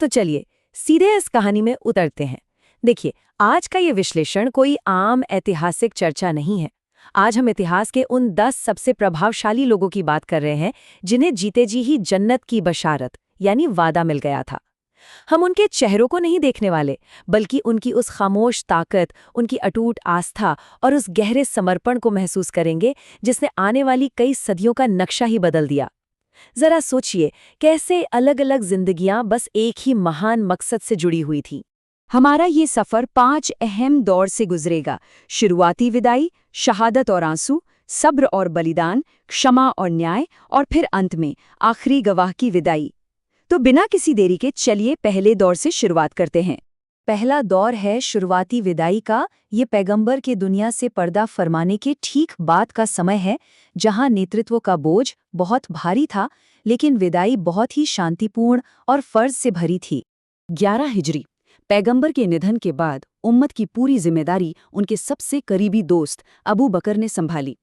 तो चलिए सीधे इस कहानी में उतरते हैं। देखिए, आज का ये विश्लेषण कोई आम ऐतिहासिक चर्चा नहीं है। आज हम इतिहास के उन 10 सबसे प्रभावशाली लोगों की बात कर रहे हैं जिन्हें जीते जी ही जन्नत की बशारत यानी वादा मिल गया था। हम उनके चेहरों को नहीं देखने वाले, बल्कि उनकी उस खामोश ताकत, उनकी अटूट आस्था और उस गहरे समर्पण को महसूस करेंगे जिसने आने वाली कई सदियों का नक्शा ही बदल दिया। जरा सोचिए, कैसे अलग अलग जिंदगियां बस एक ही महान मकसद से जुड़ी हुई थी। हमारा ये सफ़र 5 अहम दौर से गुजरेगा। शुरुआती विदाई, शहादत और आंसू, सब्र और बलिदान, क्षमा और न्याय, और फिर अंत में आखिरी गवाह की विदाई। तो बिना किसी देरी के चलिए पहले दौर से शुरुआत करते हैं। पहला दौर है शुरुआती विदाई का। ये पैगंबर के दुनिया से पर्दा फरमाने के ठीक बाद का समय है, जहां नेतृत्व का बोझ बहुत भारी था, लेकिन विदाई बहुत ही शांतिपूर्ण और फर्ज से भरी थी। 11 हिजरी, पैगंबर के निधन के बाद उम्मत की पूरी जिम्मेदारी उनके सबसे करीबी दोस्त अबू बकर ने संभाली।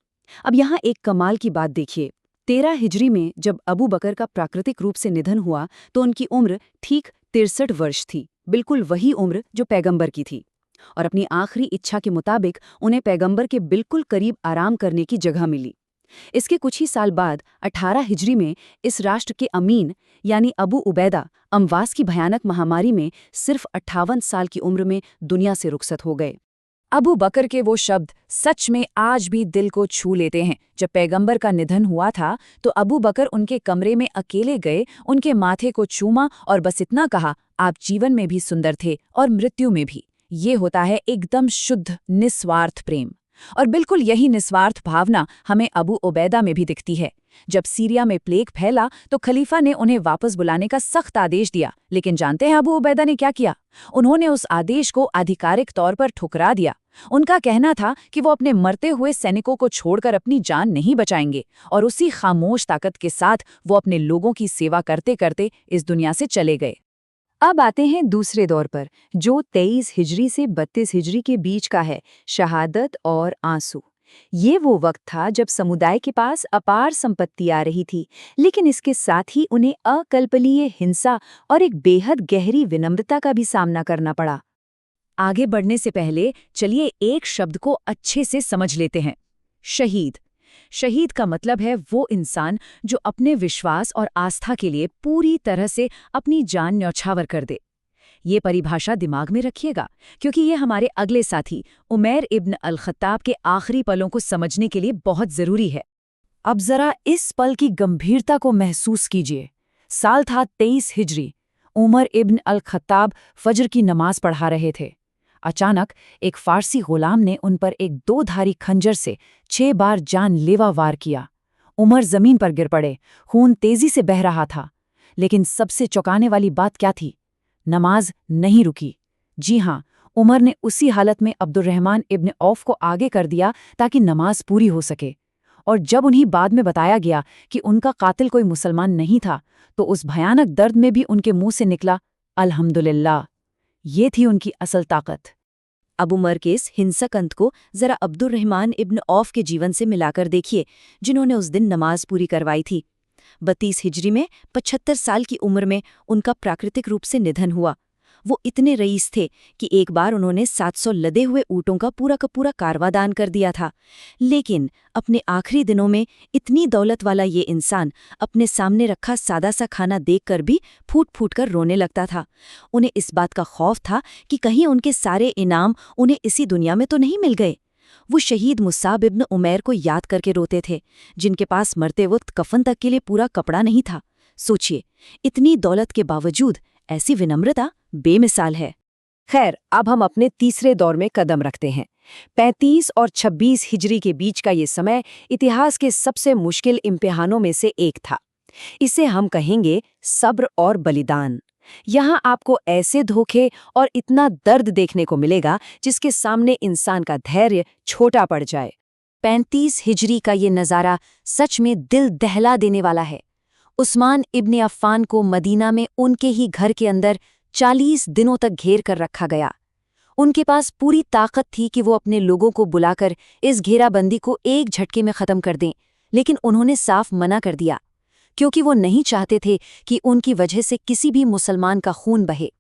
अब यहाँ एक कमाल की बात देखिए। 13 हिजरी में जब अबू बकर का प्राकृतिक रूप से निधन हुआ तो उनकी उम्र ठीक 63 वर्ष थी, बिल्कुल वही उम्र जो पैगंबर की थी। और अपनी आखिरी इच्छा के मुताबिक उन्हें पैगंबर के बिल्कुल करीब आराम करने की जगह मिली। इसके कुछ ही साल बाद 18 हिजरी में इस राष्ट्र के अमीन यानी अबू उबैदा अमवास की भयानक महामारी में सिर्फ 58 साल की उम्र में दुनिया से रुखसत हो गए। अबू बकर के वो शब्द सच में आज भी दिल को छू लेते हैं। जब पैगंबर का निधन हुआ था तो अबू बकर उनके कमरे में अकेले गए, उनके माथे को चूमा और बस इतना कहा, आप जीवन में भी सुंदर थे और मृत्यु में भी। ये होता है एकदम शुद्ध निस्वार्थ प्रेम। और बिल्कुल यही निस्वार्थ भावना हमें अबू उबैदा में भी दिखती है। जब सीरिया में प्लेग फैला तो खलीफा ने उन्हें वापस बुलाने का सख्त आदेश दिया, लेकिन जानते हैं अबू उबैदा ने क्या किया? उन्होंने उस आदेश को आधिकारिक तौर पर ठुकरा दिया। उनका कहना था कि वो अपने मरते हुए सैनिकों को छोड़कर अपनी जान नहीं बचाएंगे, और उसी खामोश ताकत के साथ वो अपने लोगों की सेवा करते करते इस दुनिया से चले गए। अब आते हैं दूसरे दौर पर, जो 23 हिजरी से 32 हिजरी के बीच का है, शहादत और आंसू। ये वो वक्त था जब समुदाय के पास अपार संपत्ति आ रही थी, लेकिन इसके साथ ही उन्हें अकल्पनीय हिंसा और एक बेहद गहरी विनम्रता का भी सामना करना पड़ा। आगे बढ़ने से पहले चलिए एक शब्द को अच्छे से समझ लेते हैं, शहीद। शहीद का मतलब है वो इंसान जो अपने विश्वास और आस्था के लिए पूरी तरह से अपनी जान न्यौछावर कर दे। ये परिभाषा दिमाग में रखिएगा, क्योंकि ये हमारे अगले साथी उमैर इब्न अल-खत्ताब के आखिरी पलों को समझने के लिए बहुत जरूरी है। अब जरा इस पल की गंभीरता को महसूस कीजिए। साल था 23 हिजरी। उमर इब्न अल-खत्ताब फजर की नमाज पढ़ा रहे थे। अचानक एक फारसी गुलाम ने उन पर एक 2-धारी खंजर से 6 बार जानलेवा वार किया। उमर जमीन पर गिर पड़े, खून तेजी से बह रहा था। लेकिन सबसे चौंकाने वाली बात क्या थी? नमाज नहीं रुकी। जी हाँ, उमर ने उसी हालत में अब्दुर्रहमान इब्न औफ को आगे कर दिया ताकि नमाज पूरी हो सके। और जब उन्हें बाद में बताया गया कि उनका कातिल कोई मुसलमान नहीं था, तो उस भयानक दर्द में भी उनके मुंह से निकला, अल्हम्दुलिल्लाह। ये थी उनकी असल ताकत। अब उमर के इस हिंसक अंत को जरा अब्दुर्रहमान इब्न औफ के जीवन से मिलाकर देखिए, जिन्होंने उस दिन नमाज पूरी करवाई थी। 32 हिजरी में 75 साल की उम्र में उनका प्राकृतिक रूप से निधन हुआ। वो इतने रईस थे कि एक बार उन्होंने 700 लदे हुए ऊँटों का पूरा कारवा दान कर दिया था। लेकिन अपने आखिरी दिनों में इतनी दौलत वाला ये इंसान अपने सामने रखा सादा सा खाना देखकर भी फूट फूट कर रोने लगता था। उन्हें इस बात का खौफ था कि कहीं उनके सारे इनाम उन्हें इसी दुनिया में तो नहीं मिल गए। वो शहीद मुसाब इब्न उमैर को याद करके रोते थे, जिनके पास मरते वक्त कफन तक के लिए पूरा कपड़ा नहीं था। सोचिए, इतनी दौलत के बावजूद ऐसी विनम्रता बेमिसाल है। खैर, अब हम अपने तीसरे दौर में कदम रखते हैं। 35 और 26 हिजरी के बीच का ये समय इतिहास के सबसे मुश्किल इम्तिहानों में से एक था। इसे हम कहेंगे सब्र और बलिदान। यहाँ आपको ऐसे धोखे और इतना दर्द देखने को मिलेगा जिसके सामने इंसान का धैर्य छोटा पड़ जाए। 35 हिजरी का ये नज़ारा सच में दिल दहला देने वाला है। उस्मान इब्न अफ़्फ़ान को मदीना में उनके ही घर के अंदर 40 दिनों तक घेर कर रखा गया। उनके पास पूरी ताकत थी कि वो अपने लोगों को बुलाकर इस घेराबंदी को एक झटके में ख़त्म कर दें, लेकिन उन्होंने साफ मना कर दिया। क्योंकि वो नहीं चाहते थे कि उनकी वजह से किसी भी मुसलमान का खून बहे।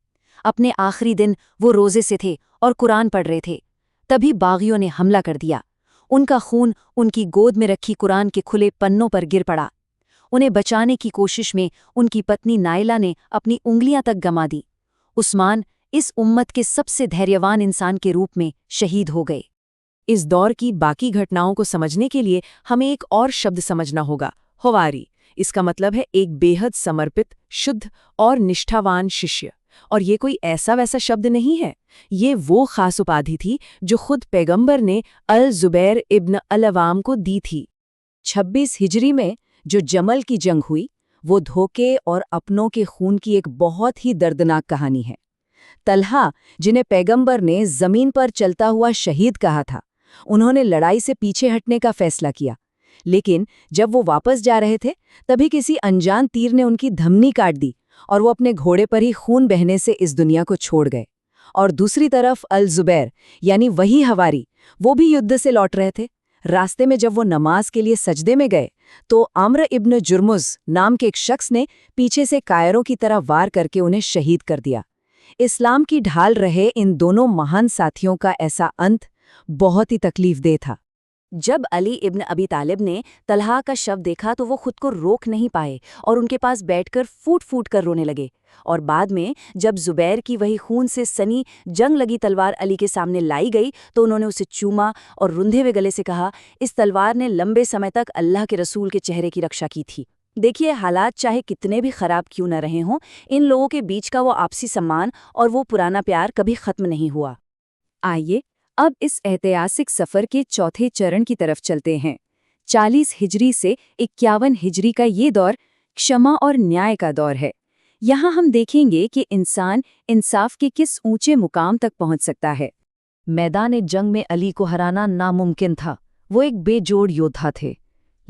अपने आखिरी दिन वो रोजे से थे और कुरान पढ़ रहे थे। तभी बागियों ने हमला कर दिया। उनका खून उनकी गोद में रखी कुरान के खुले पन्नों पर गिर पड़ा। उन्हें बचाने की कोशिश में उनकी पत्नी नाइला ने अपनी उंगलियां तक गंवा दी। उस्मान इस उम्मत के सबसे धैर्यवान इंसान के रूप में शहीद हो गए। इस दौर की बाकी घटनाओं को समझने के लिए हमें एक और शब्द समझना होगा, हवारी। इसका मतलब है एक बेहद समर्पित, शुद्ध और निष्ठावान शिष्य। और ये कोई ऐसा वैसा शब्द नहीं है, ये वो खास उपाधि थी जो खुद पैगंबर ने अल जुबैर इब्न अल-अवाम को दी थी। 26 हिजरी में जो जमल की जंग हुई, वो धोखे और अपनों के खून की एक बहुत ही दर्दनाक कहानी है। तल्हा, जिन्हें पैगंबर ने जमीन पर चलता हुआ शहीद कहा था, उन्होंने लड़ाई से पीछे हटने का फैसला किया। लेकिन जब वो वापस जा रहे थे, तभी किसी अनजान तीर ने उनकी धमनी काट दी और वो अपने घोड़े पर ही खून बहने से इस दुनिया को छोड़ गए। और दूसरी तरफ अल जुबैर, यानी वही हवारी, वो भी युद्ध से लौट रहे थे। रास्ते में जब वो नमाज के लिए सजदे में गए, तो आम्र इब्न जुर्मुज नाम के एक शख्स ने पीछे से कायरों की तरह वार करके उन्हें शहीद कर दिया। इस्लाम की ढाल रहे इन दोनों महान साथियों का ऐसा अंत बहुत ही तकलीफदेह था। जब अली इब्न अबी तालिब ने तल्हा का शव देखा तो वो खुद को रोक नहीं पाए और उनके पास बैठकर फूट फूट कर रोने लगे। और बाद में जब जुबैर की वही खून से सनी जंग लगी तलवार अली के सामने लाई गई तो उन्होंने उसे चूमा और रुंधे हुए गले से कहा, इस तलवार ने लंबे समय तक अल्लाह के रसूल के चेहरे की रक्षा की थी। देखिए, हालात चाहे कितने भी खराब क्यों न रहे हों, इन लोगों के बीच का वो आपसी सम्मान और वो पुराना प्यार कभी खत्म नहीं हुआ। आइए अब इस ऐतिहासिक सफर के चौथे चरण की तरफ चलते हैं। 40 हिजरी से 51 हिजरी का ये दौर क्षमा और न्याय का दौर है। यहाँ हम देखेंगे कि इंसान इंसाफ के किस ऊंचे मुकाम तक पहुंच सकता है। मैदान जंग में अली को हराना नामुमकिन था। वो एक बेजोड़ योद्धा थे।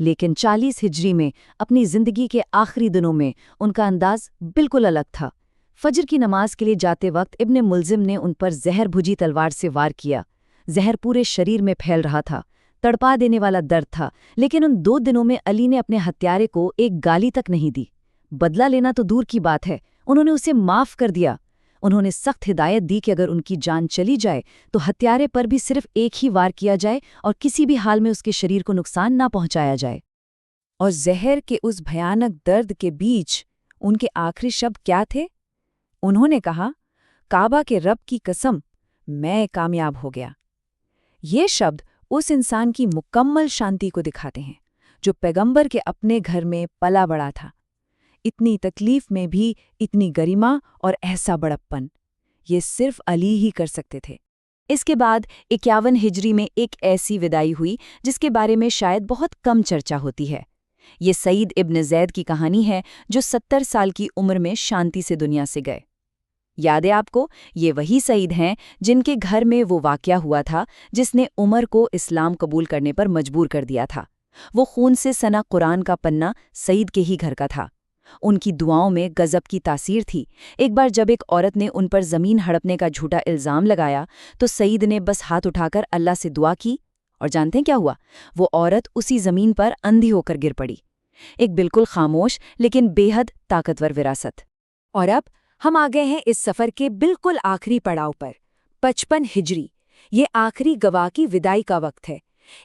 लेकिन 40 हिजरी में अपनी जिंदगी के आखिरी दिनों में उनका अंदाज बिल्कुल अलग था। फजर की नमाज के लिए जाते वक्त इब्ने मुल्जिम ने उन पर जहर भुजी तलवार से वार किया। जहर पूरे शरीर में फैल रहा था, तड़पा देने वाला दर्द था। लेकिन उन 2 दिनों में अली ने अपने हत्यारे को एक गाली तक नहीं दी। बदला लेना तो दूर की बात है, उन्होंने उसे माफ कर दिया। उन्होंने सख्त हिदायत दी कि अगर उनकी जान चली जाए तो हत्यारे पर भी सिर्फ एक ही वार किया जाए और किसी भी हाल में उसके शरीर को नुकसान ना पहुंचाया जाए। और जहर के उस भयानक दर्द के बीच उनके आखिरी शब्द क्या थे? उन्होंने कहा, काबा के रब की कसम, मैं कामयाब हो गया। ये शब्द उस इंसान की मुकम्मल शांति को दिखाते हैं जो पैगंबर के अपने घर में पला बड़ा था। इतनी तकलीफ में भी इतनी गरिमा और ऐसा बड़प्पन, ये सिर्फ अली ही कर सकते थे। इसके बाद 51 हिजरी में एक ऐसी विदाई हुई जिसके बारे में शायद बहुत कम चर्चा होती है। ये सईद इब्न ज़ैद की कहानी है जो 70 साल की उम्र में शांति से दुनिया से गए। याद है आपको, ये वही सईद हैं जिनके घर में वो वाक़या हुआ था जिसने उमर को इस्लाम कबूल करने पर मजबूर कर दिया था। वो खून से सना कुरान का पन्ना सईद के ही घर का था। उनकी दुआओं में गजब की तासीर थी। एक बार जब एक औरत ने उन पर ज़मीन हड़पने का झूठा इल्ज़ाम लगाया तो सईद ने बस हाथ उठाकर अल्लाह से दुआ की, और जानते हैं क्या हुआ? वो औरत उसी ज़मीन पर अंधी होकर गिर पड़ी। एक बिल्कुल खामोश लेकिन बेहद ताकतवर विरासत। और अब हम आ गए हैं इस सफ़र के बिल्कुल आखिरी पड़ाव पर, 55 हिजरी। ये आखिरी गवाह की विदाई का वक्त है।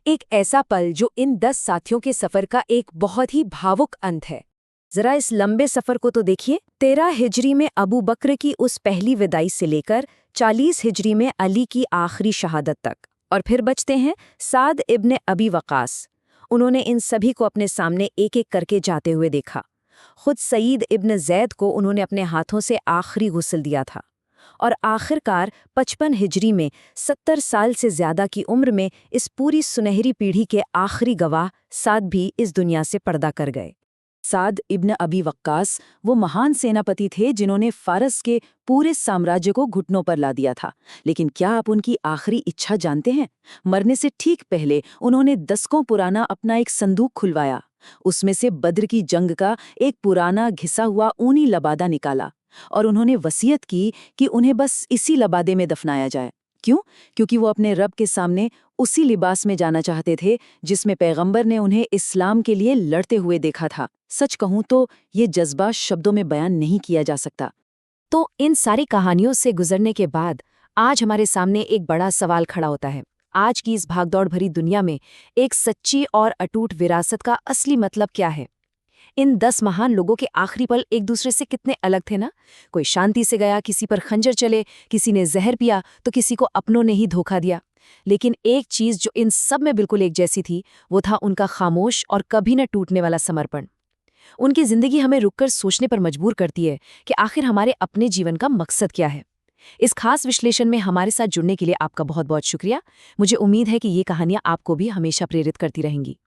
एक ऐसा पल जो इन 10 साथियों के सफ़र का एक बहुत ही भावुक अंत है। जरा इस लंबे सफ़र को तो देखिए। 13 हिजरी में अबू बकर की उस पहली विदाई से लेकर 40 हिजरी में अली की आखिरी शहादत तक। और फिर बचते हैं साद इब्न अबी वक़ास। उन्होंने इन सभी को अपने सामने एक-एक करके जाते हुए देखा। खुद सईद इब्न ज़ैद को उन्होंने अपने हाथों से आखिरी गुस्ल दिया था। और आखिरकार 55 हिजरी में 70 साल से ज़्यादा की उम्र में इस पूरी सुनहरी पीढ़ी के आखिरी गवाह साद भी इस दुनिया से पर्दा कर गए। साद इब्न अबी वक्कास वो महान सेनापति थे जिन्होंने फारस के पूरे साम्राज्य को घुटनों पर ला दिया था। लेकिन क्या आप उनकी आखिरी इच्छा जानते हैं? मरने से ठीक पहले उन्होंने दशकों पुराना अपना एक संदूक खुलवाया। उसमें से बद्र की जंग का एक पुराना घिसा हुआ ऊनी लबादा निकाला और उन्होंने वसीयत की कि उन्हें बस इसी लबादे में दफनाया जाए। क्यों? क्योंकि वो अपने रब के सामने उसी लिबास में जाना चाहते थे जिसमें पैगंबर ने उन्हें इस्लाम के लिए लड़ते हुए देखा था। सच कहूं तो ये जज्बा शब्दों में बयान नहीं किया जा सकता। तो इन सारी कहानियों से गुजरने के बाद आज हमारे सामने एक बड़ा सवाल खड़ा होता है। आज की इस भागदौड़ भरी दुनिया में एक सच्ची और अटूट विरासत का असली मतलब क्या है? इन 10 महान लोगों के आखिरी पल एक दूसरे से कितने अलग थे ना। कोई शांति से गया, किसी पर खंजर चले, किसी ने जहर पिया, तो किसी को अपनों ने ही धोखा दिया। लेकिन एक चीज जो इन सब में बिल्कुल एक जैसी थी, वो था उनका खामोश और कभी न टूटने वाला समर्पण। उनकी जिंदगी हमें रुककर सोचने पर मजबूर करती है कि आखिर हमारे अपने जीवन का मकसद क्या है। इस खास विश्लेषण में हमारे साथ जुड़ने के लिए आपका बहुत बहुत शुक्रिया। मुझे उम्मीद है कि ये कहानियां आपको भी हमेशा प्रेरित करती रहेंगी।